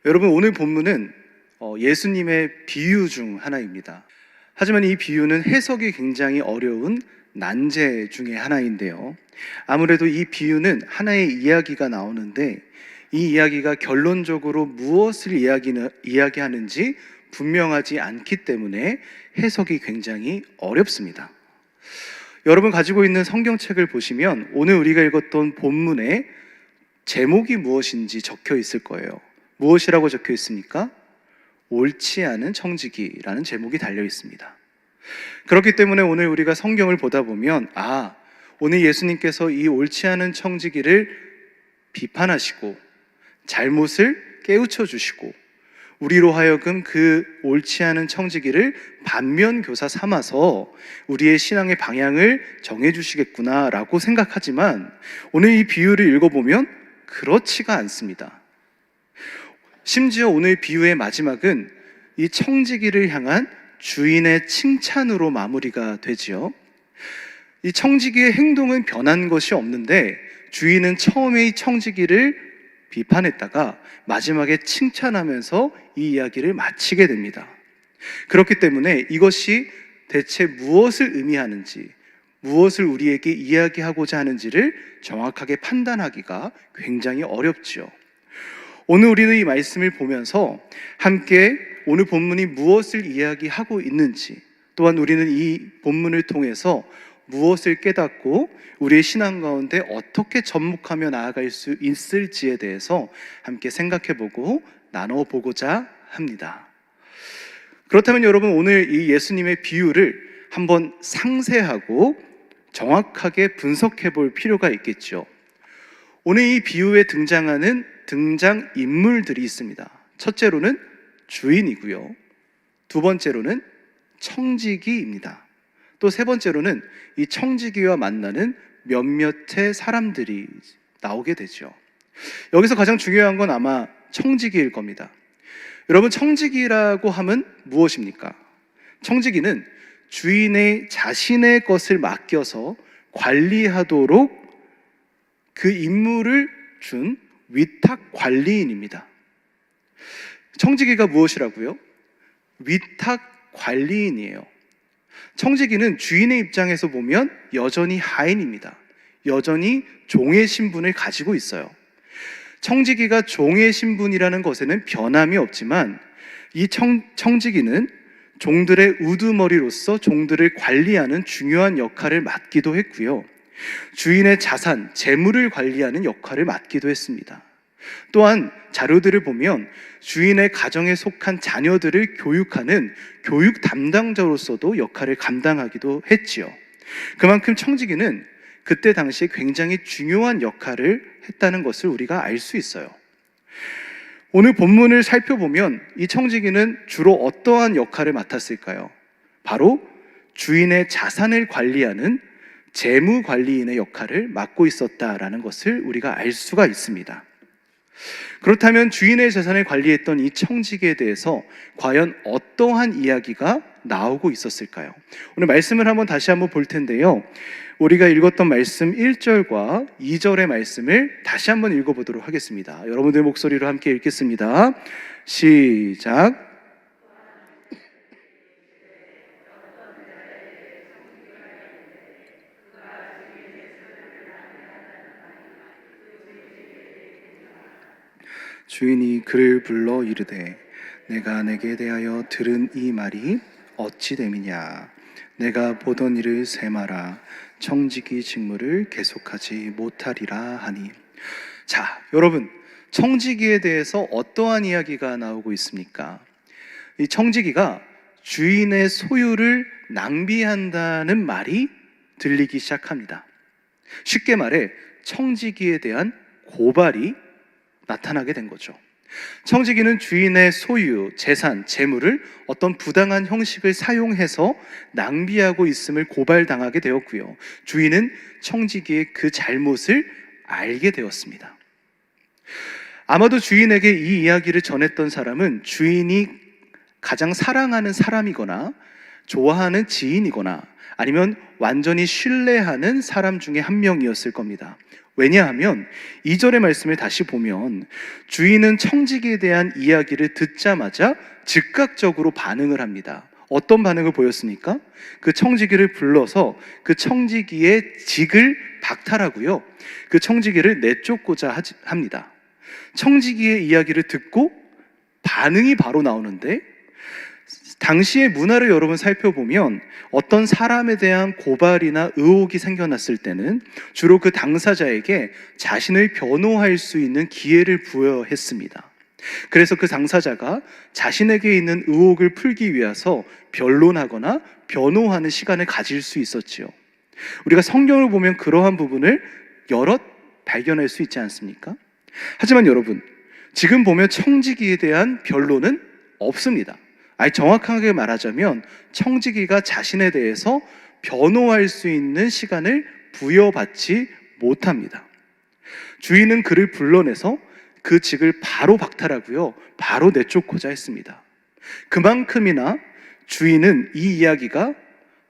여러분, 오늘 본문은 예수님의 비유 중 하나입니다. 하지만 이 비유는 해석이 굉장히 어려운 난제 중에 하나인데요. 아무래도 이 비유는 하나의 이야기가 나오는데 이 이야기가 결론적으로 무엇을 이야기하는지 분명하지 않기 때문에 해석이 굉장히 어렵습니다. 여러분 가지고 있는 성경책을 보시면 오늘 우리가 읽었던 본문의 제목이 무엇인지 적혀 있을 거예요. 무엇이라고 적혀 있습니까? 옳지 않은 청지기라는 제목이 달려 있습니다. 그렇기 때문에 오늘 우리가 성경을 보다 보면 오늘 예수님께서 이 옳지 않은 청지기를 비판하시고 잘못을 깨우쳐 주시고 우리로 하여금 그 옳지 않은 청지기를 반면교사 삼아서 우리의 신앙의 방향을 정해 주시겠구나라고 생각하지만 오늘 이 비유를 읽어보면 그렇지가 않습니다. 심지어 오늘 비유의 마지막은 이 청지기를 향한 주인의 칭찬으로 마무리가 되지요. 이 청지기의 행동은 변한 것이 없는데 주인은 처음에 이 청지기를 비판했다가 마지막에 칭찬하면서 이 이야기를 마치게 됩니다. 그렇기 때문에 이것이 대체 무엇을 의미하는지, 무엇을 우리에게 이야기하고자 하는지를 정확하게 판단하기가 굉장히 어렵지요. 오늘 우리는 이 말씀을 보면서 함께 오늘 본문이 무엇을 이야기하고 있는지, 또한 우리는 이 본문을 통해서 무엇을 깨닫고 우리의 신앙 가운데 어떻게 접목하며 나아갈 수 있을지에 대해서 함께 생각해보고 나눠보고자 합니다. 그렇다면 여러분, 오늘 이 예수님의 비유를 한번 상세하고 정확하게 분석해 볼 필요가 있겠죠. 오늘 이 비유에 등장하는 등장인물들이 있습니다. 첫째로는 주인이고요, 두 번째로는 청지기입니다. 또 세 번째로는 이 청지기와 만나는 몇몇의 사람들이 나오게 되죠. 여기서 가장 중요한 건 아마 청지기일 겁니다. 여러분, 청지기라고 하면 무엇입니까? 청지기는 주인의 자신의 것을 맡겨서 관리하도록 그 임무를 준 위탁 관리인입니다. 청지기가 무엇이라고요? 위탁 관리인이에요. 청지기는 주인의 입장에서 보면 여전히 하인입니다. 여전히 종의 신분을 가지고 있어요. 청지기가 종의 신분이라는 것에는 변함이 없지만 이 청지기는 종들의 우두머리로서 종들을 관리하는 중요한 역할을 맡기도 했고요, 주인의 자산, 재물을 관리하는 역할을 맡기도 했습니다. 또한 자료들을 보면 주인의 가정에 속한 자녀들을 교육하는 교육 담당자로서도 역할을 감당하기도 했지요. 그만큼 청지기는 그때 당시에 굉장히 중요한 역할을 했다는 것을 우리가 알 수 있어요. 오늘 본문을 살펴보면 이 청지기는 주로 어떠한 역할을 맡았을까요? 바로 주인의 자산을 관리하는 재무관리인의 역할을 맡고 있었다라는 것을 우리가 알 수가 있습니다. 그렇다면 주인의 재산을 관리했던 이 청지기에 대해서 과연 어떠한 이야기가 나오고 있었을까요? 오늘 말씀을 다시 한번 볼 텐데요, 우리가 읽었던 말씀 1절과 2절의 말씀을 다시 한번 읽어보도록 하겠습니다. 여러분들 목소리로 함께 읽겠습니다. 시작. 주인이 그를 불러 이르되 내가 내게 대하여 들은 이 말이 어찌 됨이냐? 내가 보던 일을 세마라. 청지기 직무를 계속하지 못하리라 하니. 자, 여러분, 청지기에 대해서 어떠한 이야기가 나오고 있습니까? 이 청지기가 주인의 소유를 낭비한다는 말이 들리기 시작합니다. 쉽게 말해 청지기에 대한 고발이 나타나게 된 거죠. 청지기는 주인의 소유, 재산, 재물을 어떤 부당한 형식을 사용해서 낭비하고 있음을 고발당하게 되었고요, 주인은 청지기의 그 잘못을 알게 되었습니다. 아마도 주인에게 이 이야기를 전했던 사람은 주인이 가장 사랑하는 사람이거나 좋아하는 지인이거나 아니면 완전히 신뢰하는 사람 중에 한 명이었을 겁니다. 왜냐하면 2절의 말씀을 다시 보면 주인은 청지기에 대한 이야기를 듣자마자 즉각적으로 반응을 합니다. 어떤 반응을 보였습니까? 그 청지기를 불러서 그 청지기의 직을 박탈하고요, 그 청지기를 내쫓고자 합니다. 청지기의 이야기를 듣고 반응이 바로 나오는데, 당시의 문화를 여러분 살펴보면 어떤 사람에 대한 고발이나 의혹이 생겨났을 때는 주로 그 당사자에게 자신을 변호할 수 있는 기회를 부여했습니다. 그래서 그 당사자가 자신에게 있는 의혹을 풀기 위해서 변론하거나 변호하는 시간을 가질 수 있었지요. 우리가 성경을 보면 그러한 부분을 여럿 발견할 수 있지 않습니까? 하지만 여러분, 지금 보면 청지기에 대한 변론은 없습니다. 아니, 정확하게 말하자면 청지기가 자신에 대해서 변호할 수 있는 시간을 부여받지 못합니다. 주인은 그를 불러내서 그 직을 바로 박탈하고요, 바로 내쫓고자 했습니다. 그만큼이나 주인은 이 이야기가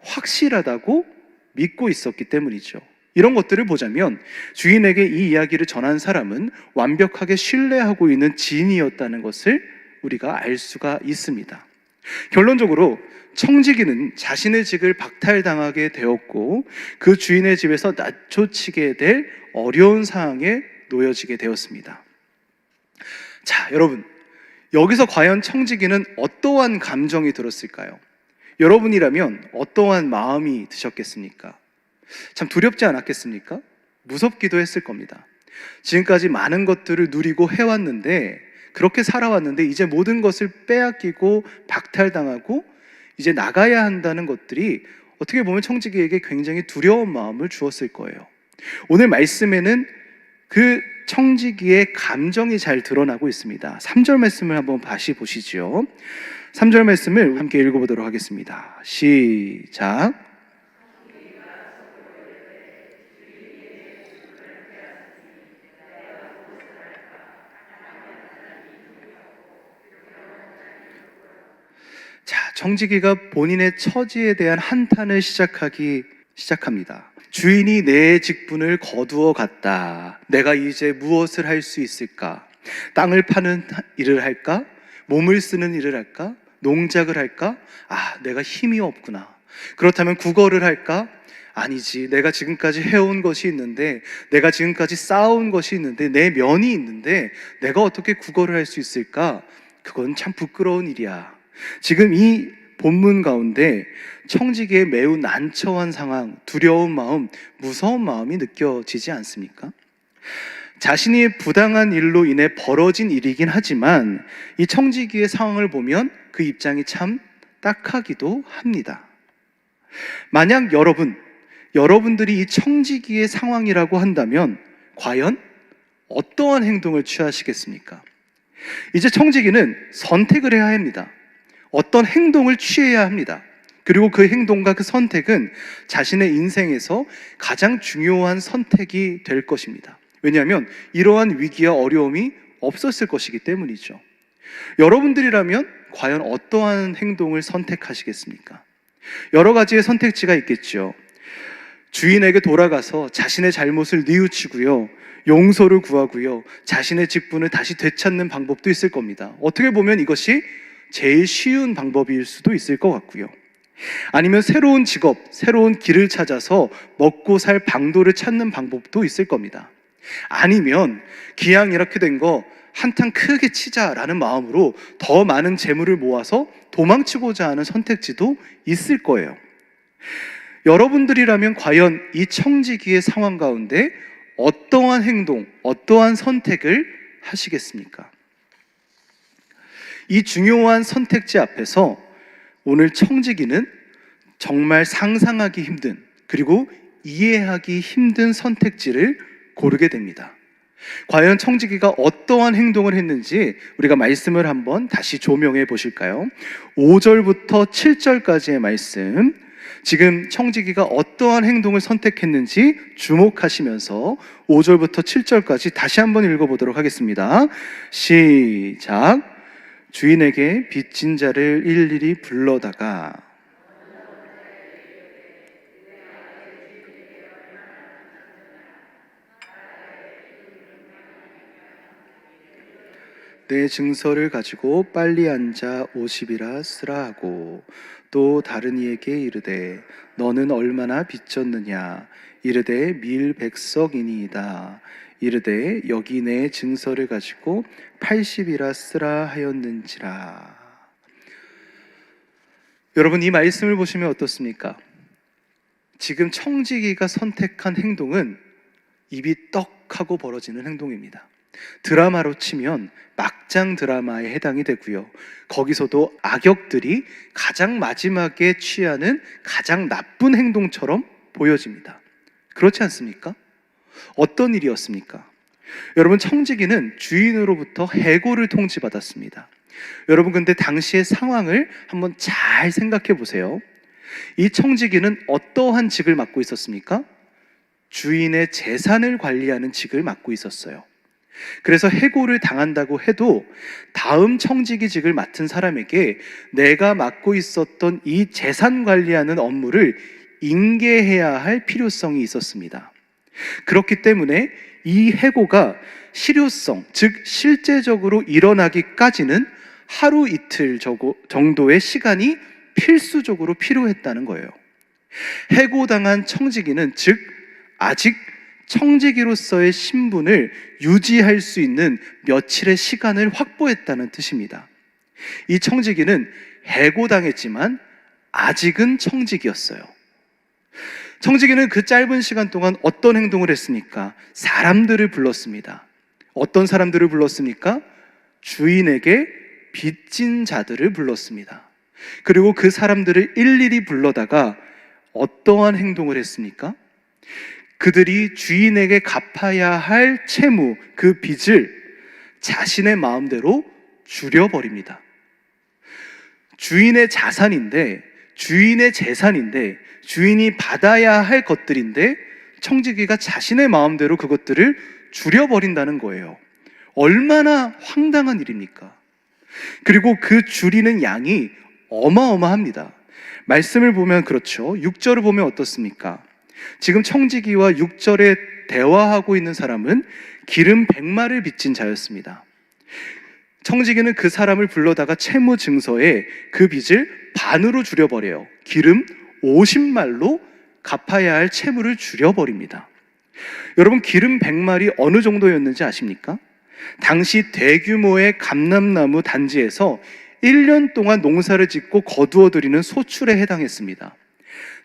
확실하다고 믿고 있었기 때문이죠. 이런 것들을 보자면 주인에게 이 이야기를 전한 사람은 완벽하게 신뢰하고 있는 지인이었다는 것을 우리가 알 수가 있습니다. 결론적으로 청지기는 자신의 직을 박탈당하게 되었고 그 주인의 집에서 낮춰치게 될 어려운 상황에 놓여지게 되었습니다. 자, 여러분, 여기서 과연 청지기는 어떠한 감정이 들었을까요? 여러분이라면 어떠한 마음이 드셨겠습니까? 참 두렵지 않았겠습니까? 무섭기도 했을 겁니다. 지금까지 많은 것들을 누리고 해왔는데, 그렇게 살아왔는데 이제 모든 것을 빼앗기고 박탈당하고 이제 나가야 한다는 것들이 어떻게 보면 청지기에게 굉장히 두려운 마음을 주었을 거예요. 오늘 말씀에는 그 청지기의 감정이 잘 드러나고 있습니다. 3절 말씀을 한번 다시 보시죠. 3절 말씀을 함께 읽어보도록 하겠습니다. 시작. 자, 청지기가 본인의 처지에 대한 한탄을 시작합니다. 주인이 내 직분을 거두어 갔다. 내가 이제 무엇을 할 수 있을까? 땅을 파는 일을 할까? 몸을 쓰는 일을 할까? 농작을 할까? 아, 내가 힘이 없구나. 그렇다면 국어를 할까? 아니지. 내가 지금까지 해온 것이 있는데, 내가 지금까지 쌓아온 것이 있는데, 내 면이 있는데 내가 어떻게 국어를 할 수 있을까? 그건 참 부끄러운 일이야. 지금 이 본문 가운데 청지기의 매우 난처한 상황, 두려운 마음, 무서운 마음이 느껴지지 않습니까? 자신이 부당한 일로 인해 벌어진 일이긴 하지만 이 청지기의 상황을 보면 그 입장이 참 딱하기도 합니다. 만약 여러분들이 이 청지기의 상황이라고 한다면 과연 어떠한 행동을 취하시겠습니까? 이제 청지기는 선택을 해야 합니다. 어떤 행동을 취해야 합니다. 그리고 그 행동과 그 선택은 자신의 인생에서 가장 중요한 선택이 될 것입니다. 왜냐하면 이러한 위기와 어려움이 없었을 것이기 때문이죠. 여러분들이라면 과연 어떠한 행동을 선택하시겠습니까? 여러 가지의 선택지가 있겠죠. 주인에게 돌아가서 자신의 잘못을 뉘우치고요, 용서를 구하고요, 자신의 직분을 다시 되찾는 방법도 있을 겁니다. 어떻게 보면 이것이 제일 쉬운 방법일 수도 있을 것 같고요. 아니면 새로운 직업, 새로운 길을 찾아서 먹고 살 방도를 찾는 방법도 있을 겁니다. 아니면 기왕 이렇게 된 거 한탕 크게 치자라는 마음으로 더 많은 재물을 모아서 도망치고자 하는 선택지도 있을 거예요. 여러분들이라면 과연 이 청지기의 상황 가운데 어떠한 행동, 어떠한 선택을 하시겠습니까? 이 중요한 선택지 앞에서 오늘 청지기는 정말 상상하기 힘든, 그리고 이해하기 힘든 선택지를 고르게 됩니다. 과연 청지기가 어떠한 행동을 했는지 우리가 말씀을 한번 다시 조명해 보실까요? 5절부터 7절까지의 말씀, 지금 청지기가 어떠한 행동을 선택했는지 주목하시면서 5절부터 7절까지 다시 한번 읽어보도록 하겠습니다. 시작. 주인에게 빚진 자를 일일이 불러다가 내 증서를 가지고 빨리 앉아 50이라 쓰라 하고 또 다른 이에게 이르되 너는 얼마나 빚졌느냐 이르되 밀백석이니이다 이르되 여기 내 증서를 가지고 80이라 쓰라 하였는지라. 여러분, 이 말씀을 보시면 어떻습니까? 지금 청지기가 선택한 행동은 입이 떡 하고 벌어지는 행동입니다. 드라마로 치면 막장 드라마에 해당이 되고요. 거기서도 악역들이 가장 마지막에 취하는 가장 나쁜 행동처럼 보여집니다. 그렇지 않습니까? 어떤 일이었습니까? 여러분, 청지기는 주인으로부터 해고를 통지받았습니다. 여러분, 근데 당시의 상황을 한번 잘 생각해 보세요. 이 청지기는 어떠한 직을 맡고 있었습니까? 주인의 재산을 관리하는 직을 맡고 있었어요. 그래서 해고를 당한다고 해도 다음 청지기직을 맡은 사람에게 내가 맡고 있었던 이 재산 관리하는 업무를 인계해야 할 필요성이 있었습니다. 그렇기 때문에 이 해고가 실효성, 즉 실제적으로 일어나기까지는 하루 이틀 정도의 시간이 필수적으로 필요했다는 거예요. 해고당한 청지기는 즉 아직 청지기로서의 신분을 유지할 수 있는 며칠의 시간을 확보했다는 뜻입니다. 이 청지기는 해고당했지만 아직은 청지기였어요. 청지기는 그 짧은 시간 동안 어떤 행동을 했습니까? 사람들을 불렀습니다. 어떤 사람들을 불렀습니까? 주인에게 빚진 자들을 불렀습니다. 그리고 그 사람들을 일일이 불러다가 어떠한 행동을 했습니까? 그들이 주인에게 갚아야 할 채무, 그 빚을 자신의 마음대로 줄여버립니다. 주인의 자산인데, 주인의 재산인데, 주인이 받아야 할 것들인데 청지기가 자신의 마음대로 그것들을 줄여버린다는 거예요. 얼마나 황당한 일입니까? 그리고 그 줄이는 양이 어마어마합니다. 말씀을 보면 그렇죠. 6절을 보면 어떻습니까? 지금 청지기와 6절에 대화하고 있는 사람은 기름 100마를 빚진 자였습니다. 청지기는 그 사람을 불러다가 채무 증서에 그 빚을 반으로 줄여버려요. 기름 50말로 갚아야 할 채무를 줄여버립니다. 여러분, 기름 100말이 어느 정도였는지 아십니까? 당시 대규모의 감람나무 단지에서 1년 동안 농사를 짓고 거두어들이는 소출에 해당했습니다.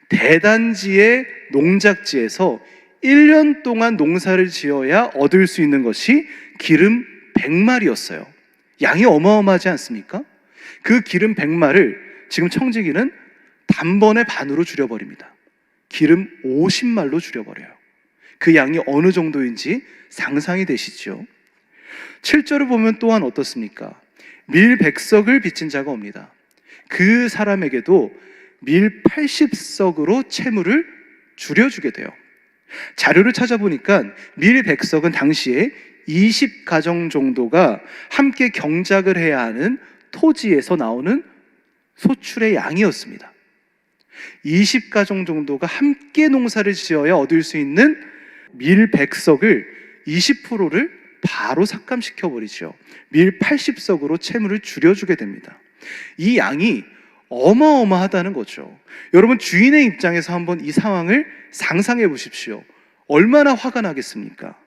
대단지의 농작지에서 1년 동안 농사를 지어야 얻을 수 있는 것이 기름 100말이었어요. 양이 어마어마하지 않습니까? 그 기름 100말을 지금 청지기는 단번에 반으로 줄여버립니다. 기름 50말로 줄여버려요. 그 양이 어느 정도인지 상상이 되시죠? 7절을 보면 또한 어떻습니까? 밀백석을 빚진 자가 옵니다. 그 사람에게도 밀 80석으로 채무를 줄여주게 돼요. 자료를 찾아보니까 밀백석은 당시에 20가정 정도가 함께 경작을 해야 하는 토지에서 나오는 소출의 양이었습니다. 20가정 정도가 함께 농사를 지어야 얻을 수 있는 밀백석을 20%를 바로 삭감시켜버리죠. 밀 80석으로 채무를 줄여주게 됩니다. 이 양이 어마어마하다는 거죠. 여러분, 주인의 입장에서 한번 이 상황을 상상해 보십시오. 얼마나 화가 나겠습니까?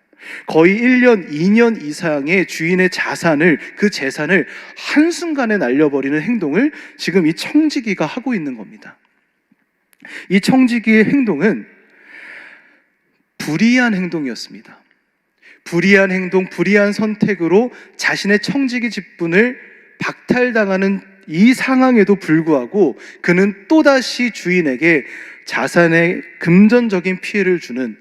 거의 1년, 2년 이상의 주인의 자산을, 그 재산을 한순간에 날려버리는 행동을 지금 이 청지기가 하고 있는 겁니다. 이 청지기의 행동은 불의한 행동이었습니다. 불의한 행동, 불의한 선택으로 자신의 청지기 직분을 박탈당하는 이 상황에도 불구하고 그는 또다시 주인에게 자산의 금전적인 피해를 주는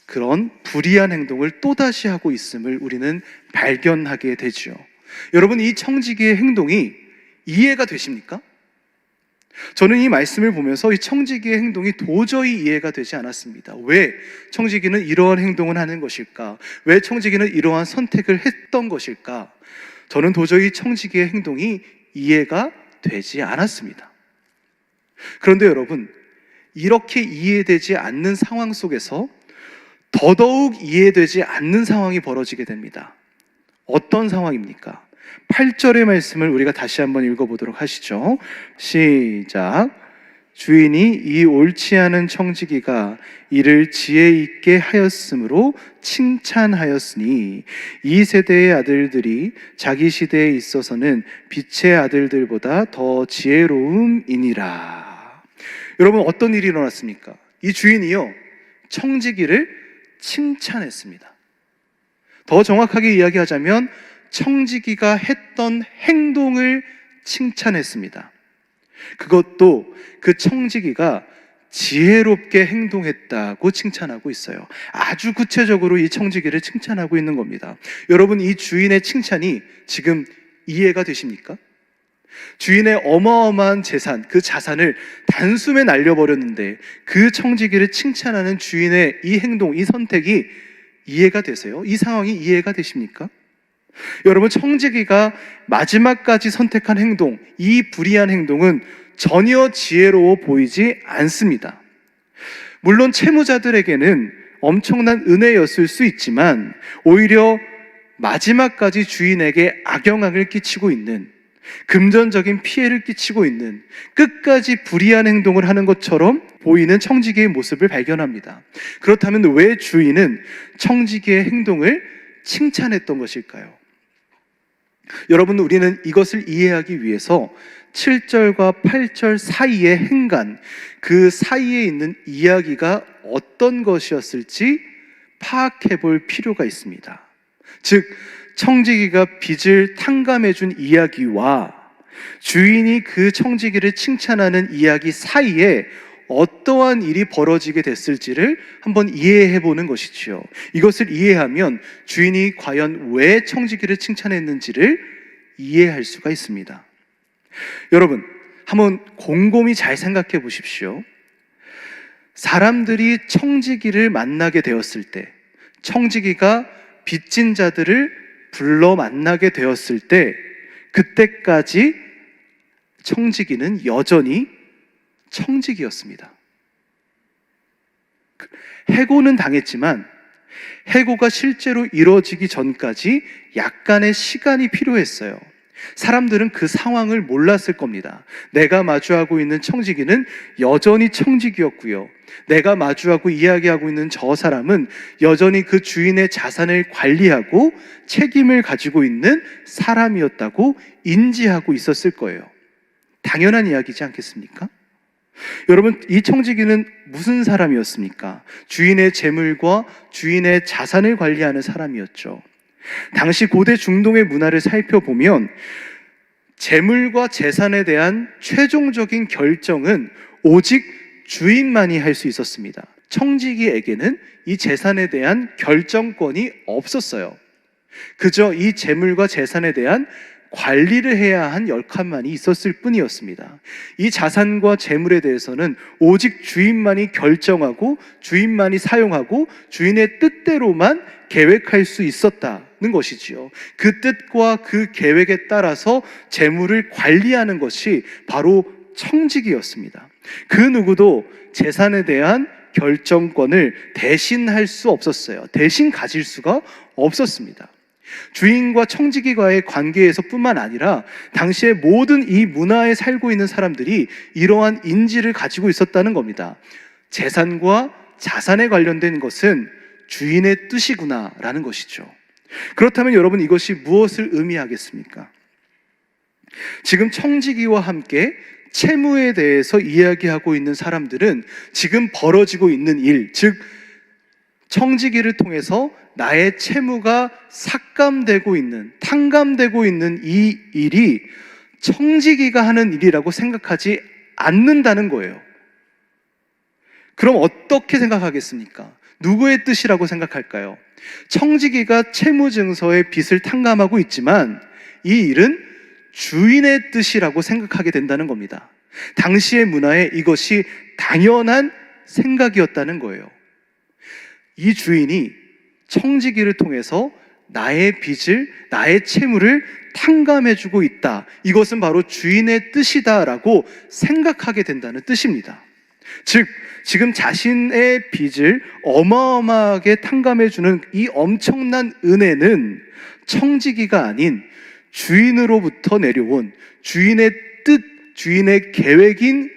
그런 불의한 행동을 또다시 하고 있음을 우리는 발견하게 되죠. 여러분, 이 청지기의 행동이 이해가 되십니까? 저는 이 말씀을 보면서 이 청지기의 행동이 도저히 이해가 되지 않았습니다. 왜 청지기는 이러한 행동을 하는 것일까? 왜 청지기는 이러한 선택을 했던 것일까? 저는 도저히 청지기의 행동이 이해가 되지 않았습니다. 그런데 여러분, 이렇게 이해되지 않는 상황 속에서 더더욱 이해되지 않는 상황이 벌어지게 됩니다. 어떤 상황입니까? 8절의 말씀을 우리가 다시 한번 읽어보도록 하시죠. 시작. 주인이 이 옳지 않은 청지기가 이를 지혜 있게 하였으므로 칭찬하였으니 이 세대의 아들들이 자기 시대에 있어서는 빛의 아들들보다 더 지혜로움이니라. 여러분, 어떤 일이 일어났습니까? 이 주인이요, 청지기를 칭찬했습니다. 더 정확하게 이야기하자면 청지기가 했던 행동을 칭찬했습니다. 그것도 그 청지기가 지혜롭게 행동했다고 칭찬하고 있어요. 아주 구체적으로 이 청지기를 칭찬하고 있는 겁니다. 여러분, 이 주인의 칭찬이 지금 이해가 되십니까? 주인의 어마어마한 재산, 그 자산을 단숨에 날려버렸는데 그 청지기를 칭찬하는 주인의 이 행동, 이 선택이 이해가 되세요? 이 상황이 이해가 되십니까? 여러분, 청지기가 마지막까지 선택한 행동, 이 불의한 행동은 전혀 지혜로워 보이지 않습니다. 물론 채무자들에게는 엄청난 은혜였을 수 있지만 오히려 마지막까지 주인에게 악영향을 끼치고 있는, 금전적인 피해를 끼치고 있는, 끝까지 불의한 행동을 하는 것처럼 보이는 청지기의 모습을 발견합니다. 그렇다면 왜 주인은 청지기의 행동을 칭찬했던 것일까요? 여러분, 우리는 이것을 이해하기 위해서 7절과 8절 사이의 행간, 그 사이에 있는 이야기가 어떤 것이었을지 파악해 볼 필요가 있습니다. 즉, 청지기가 빚을 탕감해 준 이야기와 주인이 그 청지기를 칭찬하는 이야기 사이에 어떠한 일이 벌어지게 됐을지를 한번 이해해 보는 것이지요. 이것을 이해하면 주인이 과연 왜 청지기를 칭찬했는지를 이해할 수가 있습니다. 여러분, 한번 곰곰이 잘 생각해 보십시오. 사람들이 청지기를 만나게 되었을 때, 청지기가 빚진 자들을 불러 만나게 되었을 때, 그때까지 청지기는 여전히 청지기였습니다. 해고는 당했지만 해고가 실제로 이루어지기 전까지 약간의 시간이 필요했어요. 사람들은 그 상황을 몰랐을 겁니다. 내가 마주하고 있는 청지기는 여전히 청지기였고요, 내가 마주하고 이야기하고 있는 저 사람은 여전히 그 주인의 자산을 관리하고 책임을 가지고 있는 사람이었다고 인지하고 있었을 거예요. 당연한 이야기지 않겠습니까? 여러분, 이 청지기는 무슨 사람이었습니까? 주인의 재물과 주인의 자산을 관리하는 사람이었죠. 당시 고대 중동의 문화를 살펴보면 재물과 재산에 대한 최종적인 결정은 오직 주인만이 할 수 있었습니다. 청지기에게는 이 재산에 대한 결정권이 없었어요. 그저 이 재물과 재산에 대한 관리를 해야 한 역할만이 있었을 뿐이었습니다. 이 자산과 재물에 대해서는 오직 주인만이 결정하고 주인만이 사용하고 주인의 뜻대로만 계획할 수 있었다는 것이지요. 그 뜻과 그 계획에 따라서 재물을 관리하는 것이 바로 청지기였습니다. 그 누구도 재산에 대한 결정권을 대신할 수 없었어요. 대신 가질 수가 없었습니다. 주인과 청지기와의 관계에서 뿐만 아니라 당시의 모든 이 문화에 살고 있는 사람들이 이러한 인지를 가지고 있었다는 겁니다. 재산과 자산에 관련된 것은 주인의 뜻이구나라는 것이죠. 그렇다면 여러분, 이것이 무엇을 의미하겠습니까? 지금 청지기와 함께 채무에 대해서 이야기하고 있는 사람들은 지금 벌어지고 있는 일, 즉 청지기를 통해서 나의 채무가 삭감되고 있는, 탕감되고 있는 이 일이 청지기가 하는 일이라고 생각하지 않는다는 거예요. 그럼 어떻게 생각하겠습니까? 누구의 뜻이라고 생각할까요? 청지기가 채무증서의 빚을 탕감하고 있지만 이 일은 주인의 뜻이라고 생각하게 된다는 겁니다. 당시의 문화에 이것이 당연한 생각이었다는 거예요. 이 주인이 청지기를 통해서 나의 빚을, 나의 채무를 탕감해주고 있다, 이것은 바로 주인의 뜻이다라고 생각하게 된다는 뜻입니다. 즉, 지금 자신의 빚을 어마어마하게 탕감해주는 이 엄청난 은혜는 청지기가 아닌 주인으로부터 내려온 주인의 뜻, 주인의 계획인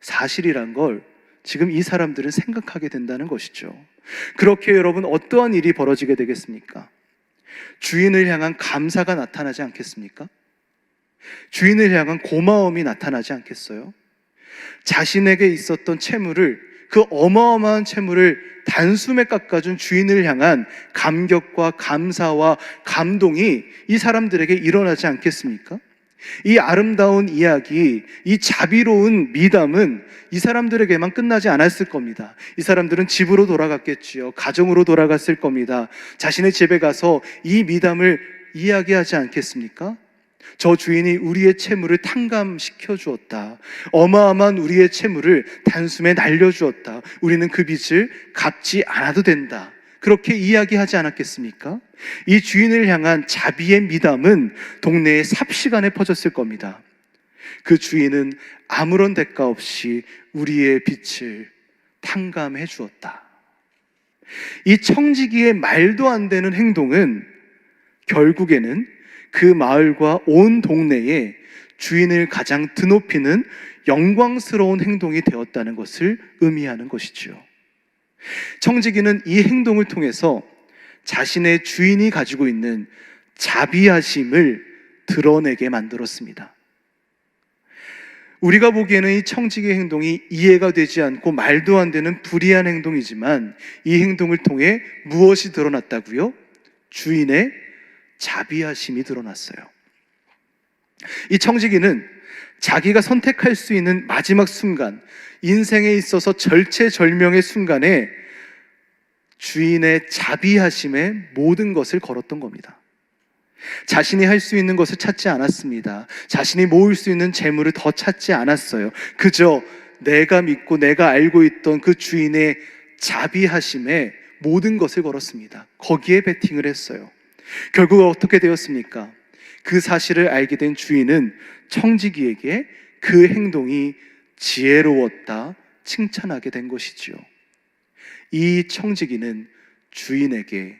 사실이란 걸 지금 이 사람들은 생각하게 된다는 것이죠. 그렇게 여러분 어떠한 일이 벌어지게 되겠습니까? 주인을 향한 감사가 나타나지 않겠습니까? 주인을 향한 고마움이 나타나지 않겠어요? 자신에게 있었던 채무를, 그 어마어마한 채무를 단숨에 깎아준 주인을 향한 감격과 감사와 감동이 이 사람들에게 일어나지 않겠습니까? 이 아름다운 이야기, 이 자비로운 미담은 이 사람들에게만 끝나지 않았을 겁니다. 이 사람들은 집으로 돌아갔겠지요. 가정으로 돌아갔을 겁니다. 자신의 집에 가서 이 미담을 이야기하지 않겠습니까? 저 주인이 우리의 채무를 탕감시켜 주었다. 어마어마한 우리의 채무를 단숨에 날려주었다. 우리는 그 빚을 갚지 않아도 된다. 그렇게 이야기하지 않았겠습니까? 이 주인을 향한 자비의 미담은 동네에 삽시간에 퍼졌을 겁니다. 그 주인은 아무런 대가 없이 우리의 빚을 탕감해 주었다. 이 청지기의 말도 안 되는 행동은 결국에는 그 마을과 온 동네에 주인을 가장 드높이는 영광스러운 행동이 되었다는 것을 의미하는 것이죠. 청지기는 이 행동을 통해서 자신의 주인이 가지고 있는 자비하심을 드러내게 만들었습니다. 우리가 보기에는 이 청지기의 행동이 이해가 되지 않고 말도 안 되는 불의한 행동이지만 이 행동을 통해 무엇이 드러났다고요? 주인의 자비하심이 드러났어요. 이 청지기는 자기가 선택할 수 있는 마지막 순간, 인생에 있어서 절체절명의 순간에 주인의 자비하심에 모든 것을 걸었던 겁니다. 자신이 할 수 있는 것을 찾지 않았습니다. 자신이 모을 수 있는 재물을 더 찾지 않았어요. 그저 내가 믿고 내가 알고 있던 그 주인의 자비하심에 모든 것을 걸었습니다. 거기에 베팅을 했어요. 결국 어떻게 되었습니까? 그 사실을 알게 된 주인은 청지기에게 그 행동이 지혜로웠다 칭찬하게 된 것이지요. 이 청지기는 주인에게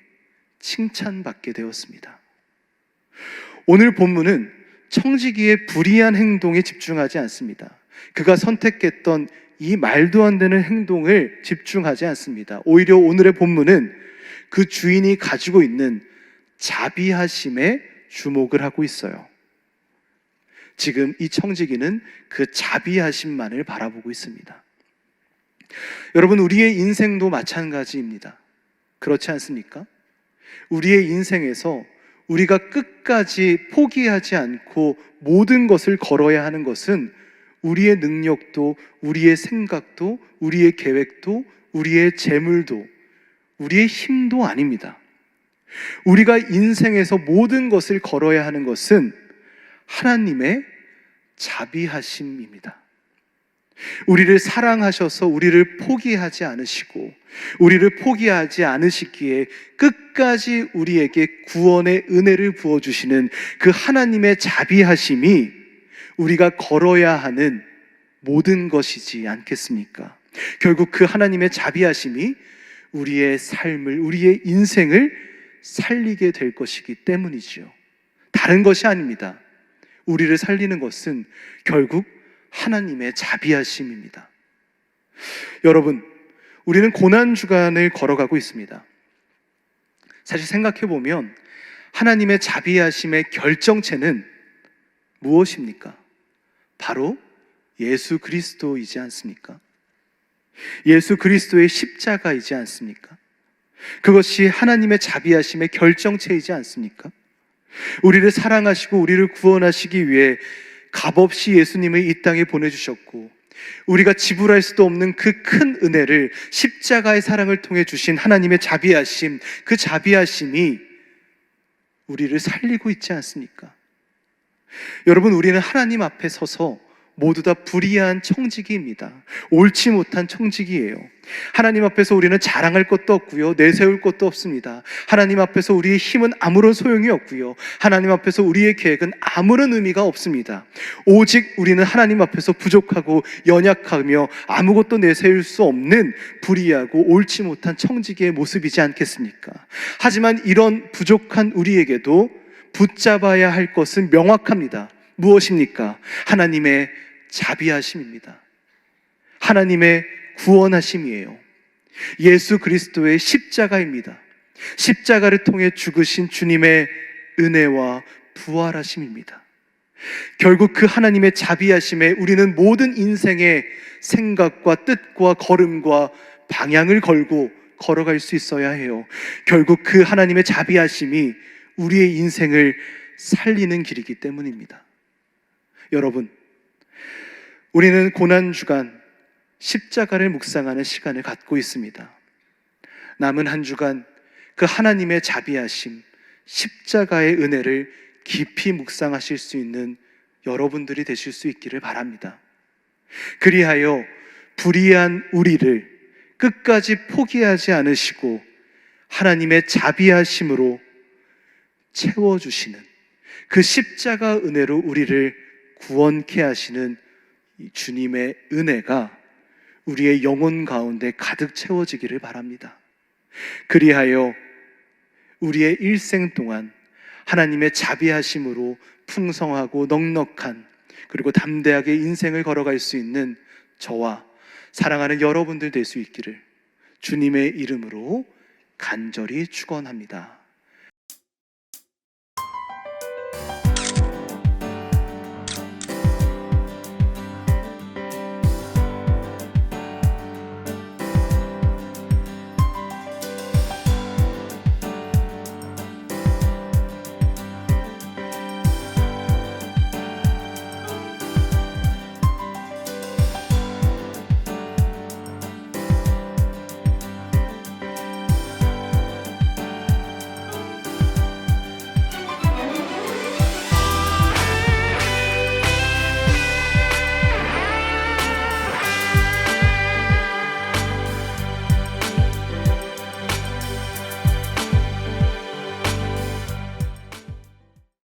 칭찬받게 되었습니다. 오늘 본문은 청지기의 불의한 행동에 집중하지 않습니다. 그가 선택했던 이 말도 안 되는 행동을 집중하지 않습니다. 오히려 오늘의 본문은 그 주인이 가지고 있는 자비하심에 주목을 하고 있어요. 지금 이 청지기는 그 자비하심만을 바라보고 있습니다. 여러분, 우리의 인생도 마찬가지입니다. 그렇지 않습니까? 우리의 인생에서 우리가 끝까지 포기하지 않고 모든 것을 걸어야 하는 것은 우리의 능력도, 우리의 생각도, 우리의 계획도, 우리의 재물도, 우리의 힘도 아닙니다. 우리가 인생에서 모든 것을 걸어야 하는 것은 하나님의 자비하심입니다. 우리를 사랑하셔서 우리를 포기하지 않으시고 우리를 포기하지 않으시기에 끝까지 우리에게 구원의 은혜를 부어주시는 그 하나님의 자비하심이 우리가 걸어야 하는 모든 것이지 않겠습니까? 결국 그 하나님의 자비하심이 우리의 삶을, 우리의 인생을 살리게 될 것이기 때문이지요. 다른 것이 아닙니다. 우리를 살리는 것은 결국 하나님의 자비하심입니다. 여러분, 우리는 고난주간을 걸어가고 있습니다. 사실 생각해보면 하나님의 자비하심의 결정체는 무엇입니까? 바로 예수 그리스도이지 않습니까? 예수 그리스도의 십자가이지 않습니까? 그것이 하나님의 자비하심의 결정체이지 않습니까? 우리를 사랑하시고 우리를 구원하시기 위해 값없이 예수님을 이 땅에 보내주셨고 우리가 지불할 수도 없는 그 큰 은혜를 십자가의 사랑을 통해 주신 하나님의 자비하심, 그 자비하심이 우리를 살리고 있지 않습니까? 여러분, 우리는 하나님 앞에 서서 모두 다 불의한 청지기입니다. 옳지 못한 청지기예요. 하나님 앞에서 우리는 자랑할 것도 없고요, 내세울 것도 없습니다. 하나님 앞에서 우리의 힘은 아무런 소용이 없고요, 하나님 앞에서 우리의 계획은 아무런 의미가 없습니다. 오직 우리는 하나님 앞에서 부족하고 연약하며 아무것도 내세울 수 없는 불의하고 옳지 못한 청지기의 모습이지 않겠습니까? 하지만 이런 부족한 우리에게도 붙잡아야 할 것은 명확합니다. 무엇입니까? 하나님의 자비하심입니다. 하나님의 구원하심이에요. 예수 그리스도의 십자가입니다. 십자가를 통해 죽으신 주님의 은혜와 부활하심입니다. 결국 그 하나님의 자비하심에 우리는 모든 인생의 생각과 뜻과 걸음과 방향을 걸고 걸어갈 수 있어야 해요. 결국 그 하나님의 자비하심이 우리의 인생을 살리는 길이기 때문입니다. 여러분, 우리는 고난주간 십자가를 묵상하는 시간을 갖고 있습니다. 남은 한 주간 그 하나님의 자비하심, 십자가의 은혜를 깊이 묵상하실 수 있는 여러분들이 되실 수 있기를 바랍니다. 그리하여 불의한 우리를 끝까지 포기하지 않으시고 하나님의 자비하심으로 채워주시는 그 십자가 은혜로 우리를 구원케 하시는 이 주님의 은혜가 우리의 영혼 가운데 가득 채워지기를 바랍니다. 그리하여 우리의 일생 동안 하나님의 자비하심으로 풍성하고 넉넉한 그리고 담대하게 인생을 걸어갈 수 있는 저와 사랑하는 여러분들 될 수 있기를 주님의 이름으로 간절히 축원합니다.